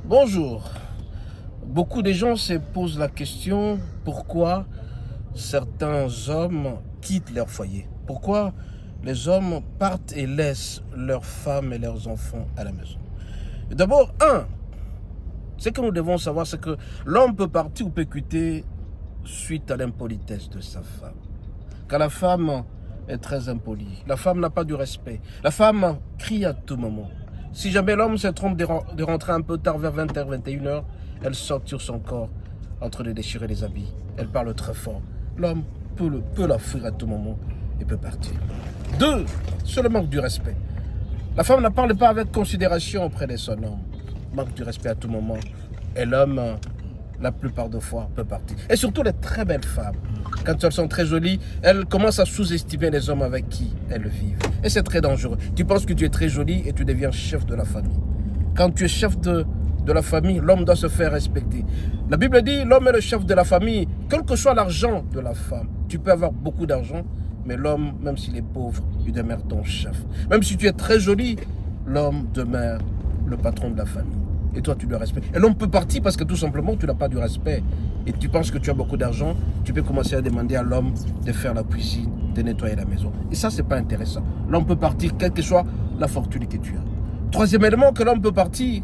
Bonjour. Beaucoup de gens se posent la question pourquoi certains hommes quittent leur foyer. Pourquoi les hommes partent et laissent leurs femmes et leurs enfants à la maison. D'abord, ce que nous devons savoir, c'est que l'homme peut partir ou peut quitter suite à l'impolitesse de sa femme. Car la femme est très impolie. La femme n'a pas du respect. La femme crie à tout moment. Si jamais l'homme se trompe de rentrer un peu tard vers 20h, 21h, elle saute sur son corps en train de déchirer les habits. Elle parle très fort. L'homme peut la fuir à tout moment et peut partir. 2, c'est le manque du respect. La femme ne parle pas avec considération auprès de son homme. Manque du respect à tout moment. Et l'homme, la plupart des fois, peut partir. Et surtout les très belles femmes. Quand elles sont très jolies, elles commencent à sous-estimer les hommes avec qui elles vivent. Et c'est très dangereux. Tu penses que tu es très jolie et tu deviens chef de la famille. Quand tu es chef de la famille, l'homme doit se faire respecter. La Bible dit, l'homme est le chef de la famille, quel que soit l'argent de la femme. Tu peux avoir beaucoup d'argent, mais l'homme, même s'il est pauvre, il demeure ton chef. Même si tu es très jolie, l'homme demeure le patron de la famille. Et toi, tu le respectes. Et l'homme peut partir parce que tout simplement, tu n'as pas du respect. Et tu penses que tu as beaucoup d'argent, tu peux commencer à demander à l'homme de faire la cuisine, de nettoyer la maison. Et ça, c'est pas intéressant. L'homme peut partir, quelle que soit la fortune que tu as. Troisième élément, que l'homme peut partir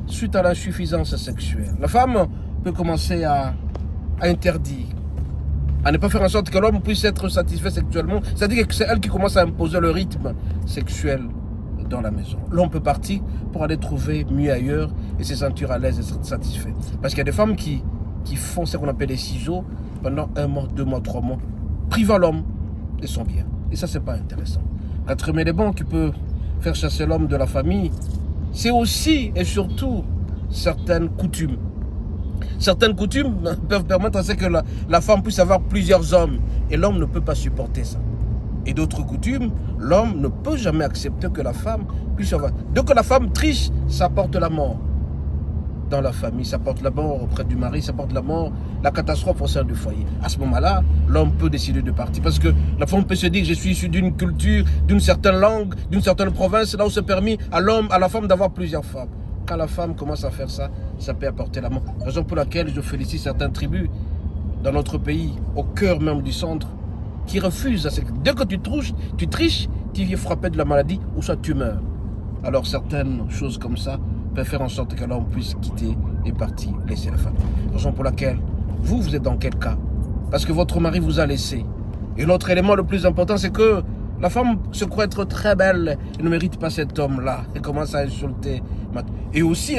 suite à l'insuffisance sexuelle. La femme peut commencer à interdire, à ne pas faire en sorte que l'homme puisse être satisfait sexuellement. C'est-à-dire que c'est elle qui commence à imposer le rythme sexuel dans la maison. L'homme peut partir pour aller trouver mieux ailleurs et se sentir à l'aise et être satisfait. Parce qu'il y a des femmes qui font ce qu'on appelle des ciseaux pendant 1 mois, 2 mois, 3 mois, privant l'homme de son bien. Et ça, c'est pas intéressant. Quatrième élément qui peut faire chasser l'homme de la famille, c'est aussi et surtout certaines coutumes. Certaines coutumes peuvent permettre à ce que la femme puisse avoir plusieurs hommes. Et l'homme ne peut pas supporter ça. Et d'autres coutumes, l'homme ne peut jamais accepter que la femme puisse avoir. Dès que la femme triche, ça porte la mort. Dans la famille, ça porte la mort auprès du mari, ça porte la mort, la catastrophe au sein du foyer. À ce moment-là, l'homme peut décider de partir. Parce que la femme peut se dire, je suis issu d'une culture, d'une certaine langue, d'une certaine province, là où c'est permis à l'homme, à la femme d'avoir plusieurs femmes. Quand la femme commence à faire ça, ça peut apporter la mort. Raison pour laquelle je félicite certaines tribus dans notre pays, au cœur même du centre, qui refusent. Dès que tu triches, tu viens frapper de la maladie ou soit tu meurs. Alors certaines choses comme ça peuvent faire en sorte que l'homme puisse quitter et partir, laisser la femme. Raison pour laquelle vous êtes dans quel cas? Parce que votre mari vous a laissé. Et l'autre élément le plus important, c'est que la femme se croit être très belle et ne mérite pas cet homme-là. Elle commence à insulter. Et aussi